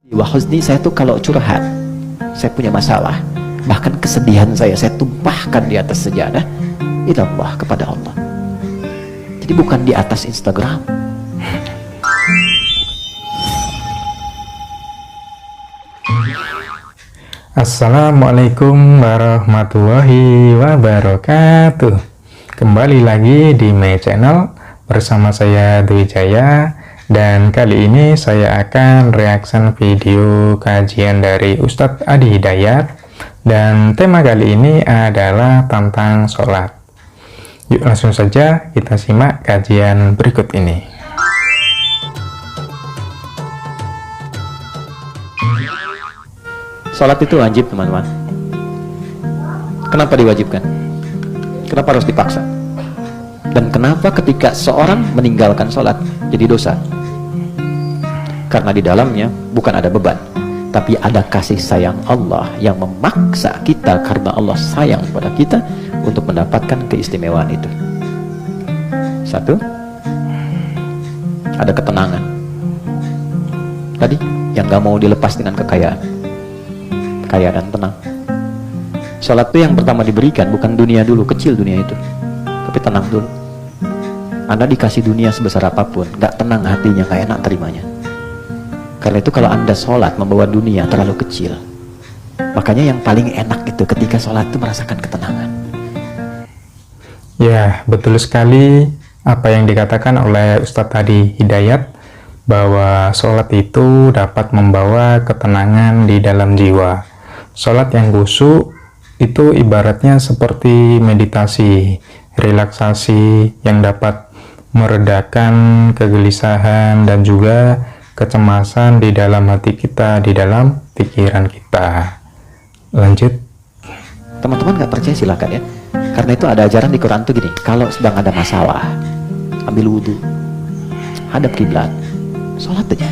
Wahuzni, saya tuh kalau curhat, saya punya masalah, bahkan kesedihan saya tumpahkan di atas sejadah ilallah, kepada Allah. Jadi bukan di atas Instagram. Assalamualaikum warahmatullahi wabarakatuh. Kembali lagi di my channel bersama saya Dwi Jaya. Dan kali ini saya akan reaction video kajian dari Ustadz Adi Hidayat. Dan tema kali ini adalah tentang sholat. Yuk langsung saja kita simak kajian berikut ini. Sholat itu wajib, teman-teman. Kenapa diwajibkan? Kenapa harus dipaksa? Dan kenapa ketika seorang meninggalkan sholat jadi dosa? Karena di dalamnya bukan ada beban, tapi ada kasih sayang Allah yang memaksa kita karena Allah sayang pada kita untuk mendapatkan keistimewaan itu. Satu, ada ketenangan. Tadi yang gak mau dilepas dengan kekayaan, kaya dan tenang. Sholat itu yang pertama diberikan bukan dunia dulu, kecil dunia itu, tapi tenang dulu. Anda dikasih dunia sebesar apapun, gak tenang hatinya, gak enak terimanya. Karena itu kalau Anda sholat membawa dunia terlalu kecil. Makanya yang paling enak itu ketika sholat itu merasakan ketenangan. Ya, betul sekali apa yang dikatakan oleh Ustadz Adi Hidayat, bahwa sholat itu dapat membawa ketenangan di dalam jiwa. Sholat yang khusyuk itu ibaratnya seperti meditasi, relaksasi yang dapat meredakan kegelisahan dan juga kecemasan di dalam hati kita, di dalam pikiran kita. Lanjut. Teman-teman nggak percaya silakan ya. Karena itu ada ajaran di Quran tuh gini, kalau sedang ada masalah, ambil wudhu, hadap kiblat, sholat aja.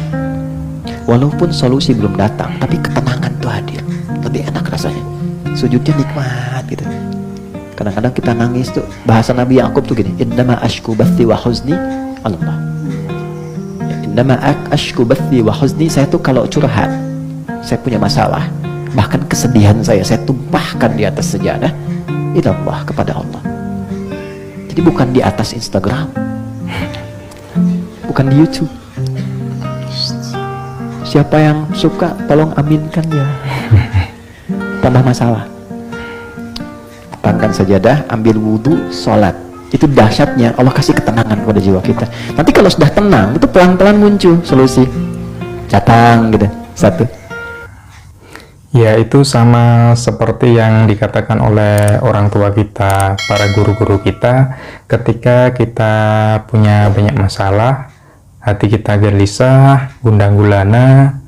Walaupun solusi belum datang, tapi ketenangan tuh hadir. Lebih enak rasanya. Sujudnya nikmat gitu. Kadang-kadang kita nangis tuh, bahasa Nabi Yakub tuh gini, innama ashku bathi wa huzni Allah. Innama ashku bathi wa huzni, saya tuh kalau curhat, saya punya masalah, bahkan kesedihan saya tumpahkan di atas sejadah ilallah, kepada Allah. Jadi bukan di atas Instagram, bukan di YouTube. Siapa yang suka tolong aminkan ya. Tambah masalah, tangkan sajadah, ambil wudhu, sholat. Itu dahsyatnya Allah kasih ketenangan pada jiwa kita. Nanti kalau sudah tenang, itu pelan-pelan muncul solusi, datang gitu. Satu. Ya, itu sama seperti yang dikatakan oleh orang tua kita, para guru-guru kita, ketika kita punya banyak masalah, hati kita gelisah, gundah gulana.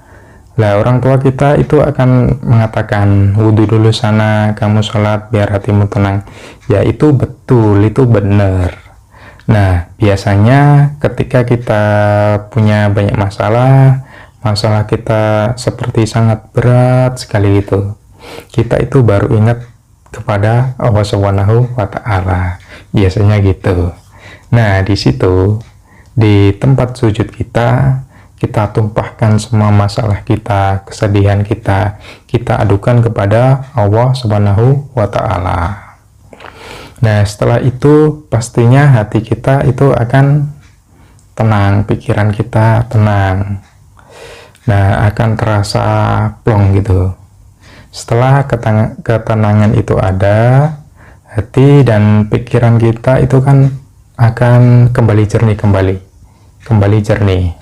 Lah, orang tua kita itu akan mengatakan, wudhu dulu sana, kamu sholat biar hatimu tenang. Ya, itu betul, itu benar. Nah, biasanya ketika kita punya banyak masalah, masalah kita seperti sangat berat sekali gitu, kita itu baru ingat kepada Allah Subhanahu wa Ta'ala. Biasanya gitu. Nah, di situ, di tempat sujud kita tumpahkan semua masalah kita, kesedihan kita adukan kepada Allah Subhanahu wa Ta'ala. Nah, setelah itu pastinya hati kita itu akan tenang, pikiran kita tenang. Nah, akan terasa plong gitu. Setelah ketenangan itu ada, hati dan pikiran kita itu kan akan kembali jernih.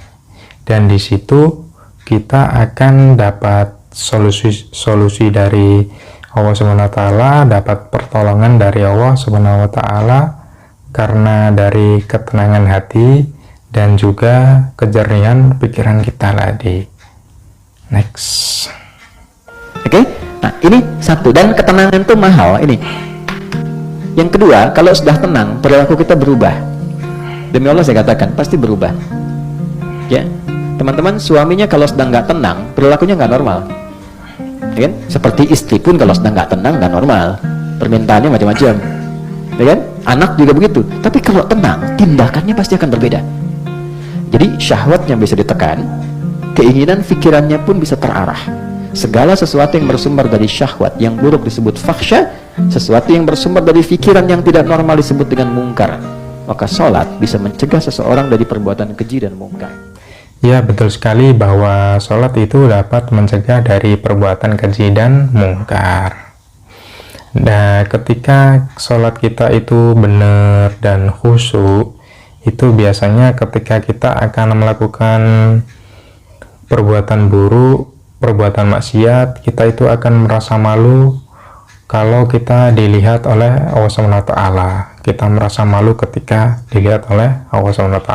Dan di situ kita akan dapat solusi dari Allah Subhanahu wa Ta'ala, dapat pertolongan dari Allah Subhanahu wa Ta'ala karena dari ketenangan hati dan juga kejernihan pikiran kita tadi. Next. Oke? Nah, ini satu. Dan ketenangan itu mahal ini. Yang kedua, kalau sudah tenang, perilaku kita berubah. Demi Allah saya katakan, pasti berubah. Ya, teman-teman, suaminya kalau sedang nggak tenang, perilakunya nggak normal, ya kan? Seperti istri pun kalau sedang nggak tenang nggak normal, permintaannya macam-macam, ya kan? Anak juga begitu. Tapi kalau tenang, tindakannya pasti akan berbeda. Jadi syahwatnya bisa ditekan, keinginan pikirannya pun bisa terarah. Segala sesuatu yang bersumber dari syahwat yang buruk disebut fakhsya, sesuatu yang bersumber dari pikiran yang tidak normal disebut dengan mungkar. Maka sholat bisa mencegah seseorang dari perbuatan keji dan mungkar. Ya, betul sekali bahwa sholat itu dapat mencegah dari perbuatan keji dan mungkar. Nah, ketika sholat kita itu benar dan khusyuk, itu biasanya ketika kita akan melakukan perbuatan buruk, perbuatan maksiat, kita itu akan merasa malu kalau kita dilihat oleh Allah SWT. Kita merasa malu ketika dilihat oleh Allah SWT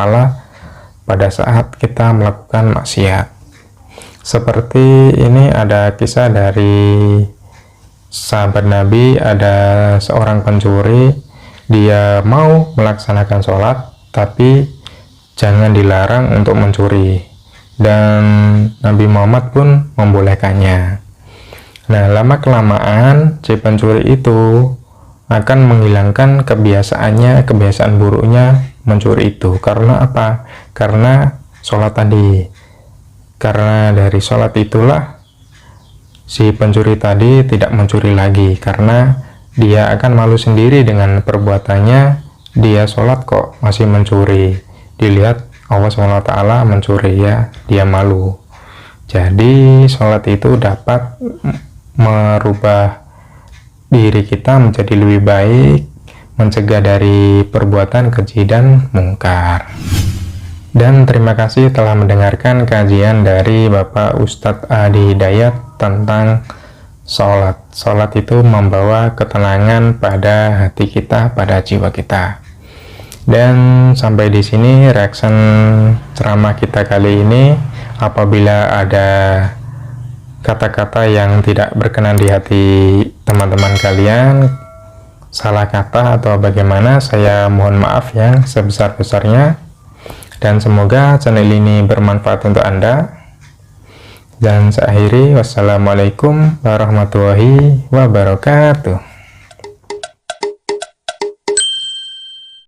pada saat kita melakukan maksiat. Seperti ini ada kisah dari sahabat Nabi, ada seorang pencuri, dia mau melaksanakan sholat, tapi jangan dilarang untuk mencuri. Dan Nabi Muhammad pun membolehkannya. Nah, lama-kelamaan si pencuri itu akan menghilangkan kebiasaan buruknya mencuri itu. Karena apa? Karena sholat tadi. Karena dari sholat itulah si pencuri tadi tidak mencuri lagi, karena dia akan malu sendiri dengan perbuatannya. Dia sholat kok masih mencuri, dilihat Allah SWT mencuri, ya dia malu. Jadi sholat itu dapat merubah diri kita menjadi lebih baik, mencegah dari perbuatan keji dan mungkar. Dan terima kasih telah mendengarkan kajian dari Bapak Ustadz Adi Hidayat tentang sholat. Sholat itu membawa ketenangan pada hati kita, pada jiwa kita. Dan sampai di sini reaction ceramah kita kali ini. Apabila ada kata-kata yang tidak berkenan di hati teman-teman kalian, salah kata atau bagaimana, saya mohon maaf yang sebesar-besarnya. Dan semoga channel ini bermanfaat untuk Anda. Dan saya akhiri, wassalamualaikum warahmatullahi wabarakatuh.